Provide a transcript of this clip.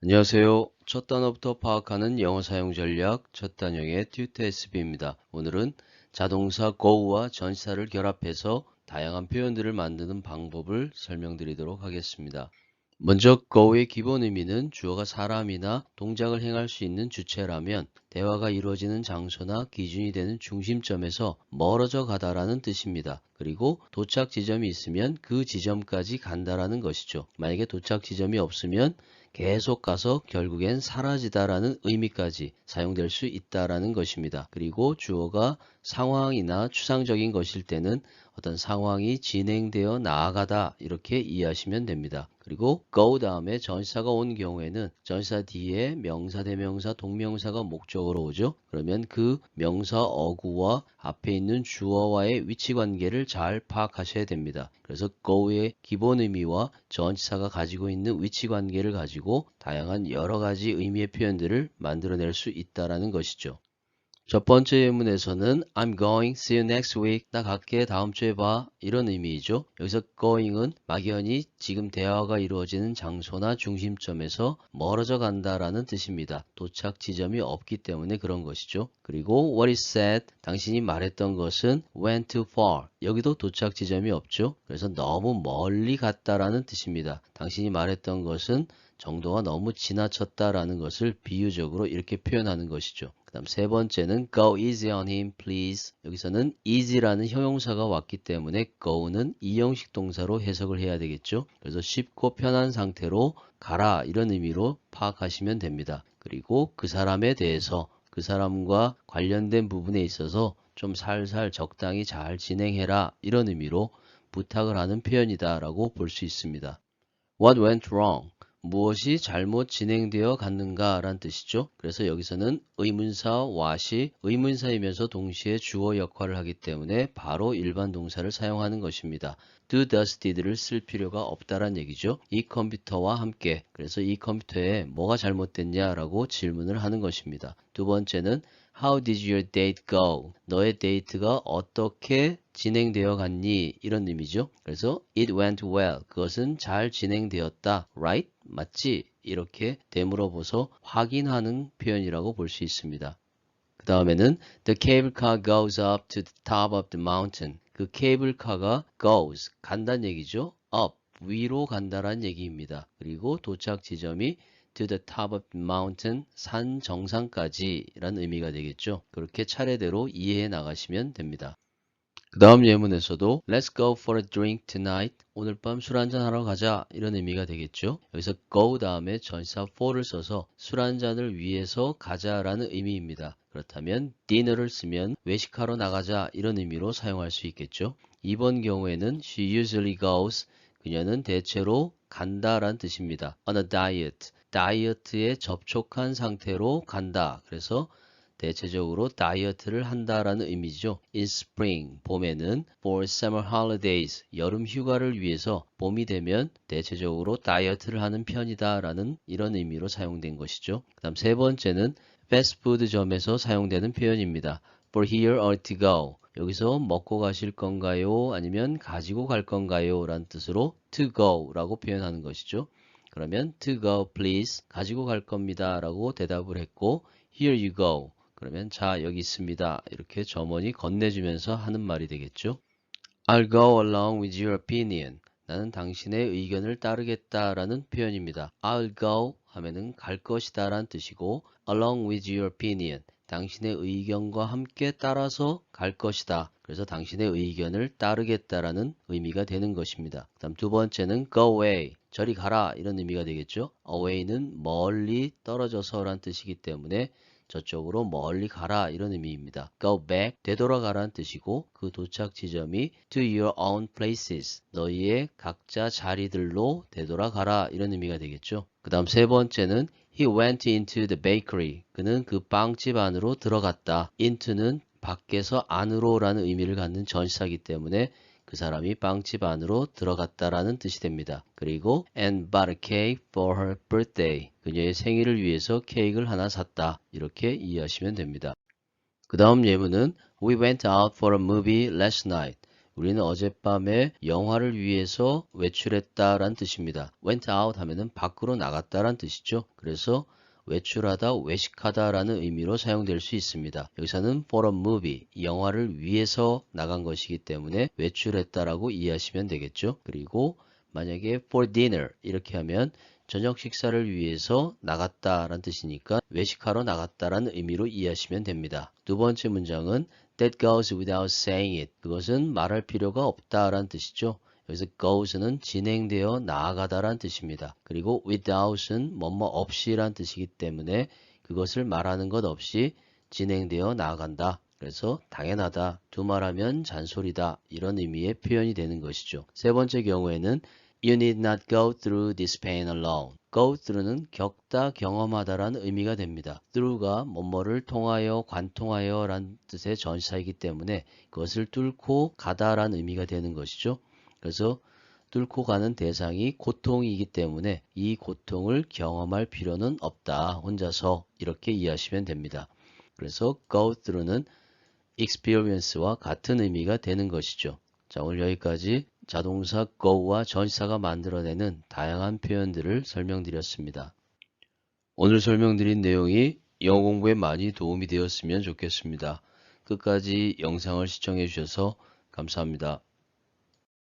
안녕하세요. 첫 단어부터 파악하는 영어 사용 전략 첫 단형의 튜터 SB입니다. 오늘은 자동사 go와 전치사를 결합해서 다양한 표현들을 만드는 방법을 설명드리도록 하겠습니다. 먼저 go의 기본 의미는 주어가 사람이나 동작을 행할 수 있는 주체라면 대화가 이루어지는 장소나 기준이 되는 중심점에서 멀어져 가다라는 뜻입니다. 그리고 도착 지점이 있으면 그 지점까지 간다라는 것이죠. 만약에 도착 지점이 없으면 계속 가서 결국엔 사라지다라는 의미까지 사용될 수 있다라는 것입니다. 그리고 주어가 상황이나 추상적인 것일 때는 어떤 상황이 진행되어 나아가다 이렇게 이해하시면 됩니다. 그리고 go 다음에 전치사가 온 경우에는 전치사 뒤에 명사, 대명사, 동명사가 목적으로 오죠. 그러면 그 명사 어구와 앞에 있는 주어와의 위치 관계를 잘 파악하셔야 됩니다. 그래서 go의 기본 의미와 전치사가 가지고 있는 위치 관계를 가지고 다양한 여러 가지 의미의 표현들을 만들어낼 수 있다라는 것이죠. 첫 번째 예문에서는 I'm going, see you next week. 나 갈게, 다음 주에 봐. 이런 의미이죠. 여기서 going은 막연히 지금 대화가 이루어지는 장소나 중심점에서 멀어져 간다라는 뜻입니다. 도착 지점이 없기 때문에 그런 것이죠. 그리고 what is said, 당신이 말했던 것은 went too far. 여기도 도착 지점이 없죠. 그래서 너무 멀리 갔다라는 뜻입니다. 당신이 말했던 것은 정도가 너무 지나쳤다라는 것을 비유적으로 이렇게 표현하는 것이죠. 그 다음 세 번째는 go easy on him, please. 여기서는 easy라는 형용사가 왔기 때문에 go는 이형식 동사로 해석을 해야 되겠죠. 그래서 쉽고 편한 상태로 가라 이런 의미로 파악하시면 됩니다. 그리고 그 사람에 대해서 그 사람과 관련된 부분에 있어서 좀 살살 적당히 잘 진행해라 이런 의미로 부탁을 하는 표현이다 라고 볼 수 있습니다. What went wrong? 무엇이 잘못 진행되어 갔는가 라는 뜻이죠. 그래서 여기서는 의문사 what이 의문사이면서 동시에 주어 역할을 하기 때문에 바로 일반 동사를 사용하는 것입니다. do, does, did를 쓸 필요가 없다란 얘기죠. 이 컴퓨터와 함께 그래서 이 컴퓨터에 뭐가 잘못됐냐 라고 질문을 하는 것입니다. 두 번째는 How did your date go? 너의 데이트가 어떻게 진행되어 갔니? 이런 의미죠. 그래서 it went well. 그것은 잘 진행되었다. Right? 맞지? 이렇게 되물어보서 확인하는 표현이라고 볼 수 있습니다. 그 다음에는 The cable car goes up to the top of the mountain. 그 케이블카가 goes, 간다는 얘기죠. up, 위로 간다라는 얘기입니다. 그리고 도착 지점이 to the top of the mountain, 산 정상까지 라는 의미가 되겠죠. 그렇게 차례대로 이해해 나가시면 됩니다. 그 다음 예문에서도 Let's go for a drink tonight. 오늘 밤 술 한잔 하러 가자. 이런 의미가 되겠죠. 여기서 go 다음에 전치사 for를 써서 술 한잔을 위해서 가자라는 의미입니다. 그렇다면 dinner를 쓰면 외식하러 나가자 이런 의미로 사용할 수 있겠죠. 이번 경우에는 she usually goes. 그녀는 대체로 간다라는 뜻입니다. on a diet. 다이어트에 접촉한 상태로 간다. 그래서 대체적으로 다이어트를 한다라는 의미죠. In spring, 봄에는 for summer holidays, 여름 휴가를 위해서 봄이 되면 대체적으로 다이어트를 하는 편이다라는 이런 의미로 사용된 것이죠. 그 다음 세 번째는 패스트푸드점에서 사용되는 표현입니다. For here or to go. 여기서 먹고 가실 건가요? 아니면 가지고 갈 건가요? 라는 뜻으로 to go 라고 표현하는 것이죠. 그러면 to go please, 가지고 갈 겁니다 라고 대답을 했고 here you go. 그러면 자 여기 있습니다. 이렇게 점원이 건네주면서 하는 말이 되겠죠. I'll go along with your opinion. 나는 당신의 의견을 따르겠다라는 표현입니다. I'll go 하면은 갈 것이다 라는 뜻이고 along with your opinion. 당신의 의견과 함께 따라서 갈 것이다. 그래서 당신의 의견을 따르겠다라는 의미가 되는 것입니다. 그다음 두 번째는 go away. 저리 가라 이런 의미가 되겠죠. away는 멀리 떨어져서 라는 뜻이기 때문에 저쪽으로 멀리 가라 이런 의미입니다. Go back, 되돌아가라는 뜻이고 그 도착 지점이 to your own places, 너희의 각자 자리들로 되돌아가라 이런 의미가 되겠죠. 그 다음 세 번째는 He went into the bakery. 그는 그 빵집 안으로 들어갔다. into는 밖에서 안으로라는 의미를 갖는 전치사이기 때문에 그 사람이 빵집 안으로 들어갔다라는 뜻이 됩니다. 그리고 and bought a cake for her birthday. 그녀의 생일을 위해서 케이크를 하나 샀다. 이렇게 이해하시면 됩니다. 그 다음 예문은 We went out for a movie last night. 우리는 어젯밤에 영화를 위해서 외출했다라는 뜻입니다. went out 하면은 밖으로 나갔다라는 뜻이죠. 그래서 외출하다, 외식하다라는 의미로 사용될 수 있습니다. 여기서는 for a movie, 영화를 위해서 나간 것이기 때문에 외출했다라고 이해하시면 되겠죠. 그리고 만약에 for dinner 이렇게 하면 저녁 식사를 위해서 나갔다라는 뜻이니까 외식하러 나갔다라는 의미로 이해하시면 됩니다. 두 번째 문장은 That goes without saying it. 그것은 말할 필요가 없다라는 뜻이죠. 여기서 goes는 진행되어 나아가다라는 뜻입니다. 그리고 without은 뭐뭐 없이라는 뜻이기 때문에 그것을 말하는 것 없이 진행되어 나아간다. 그래서 당연하다, 두말하면 잔소리다 이런 의미의 표현이 되는 것이죠. 세 번째 경우에는 You need not go through this pain alone. Go through는 겪다, 경험하다라는 의미가 됩니다. through가 뭐뭐를 통하여, 관통하여 라는 뜻의 전치사이기 때문에 그것을 뚫고 가다라는 의미가 되는 것이죠. 그래서 뚫고 가는 대상이 고통이기 때문에 이 고통을 경험할 필요는 없다. 혼자서 이렇게 이해하시면 됩니다. 그래서 go through는 experience와 같은 의미가 되는 것이죠. 자, 오늘 여기까지 자동사 go와 전치사가 만들어내는 다양한 표현들을 설명드렸습니다. 오늘 설명드린 내용이 영어 공부에 많이 도움이 되었으면 좋겠습니다. 끝까지 영상을 시청해 주셔서 감사합니다.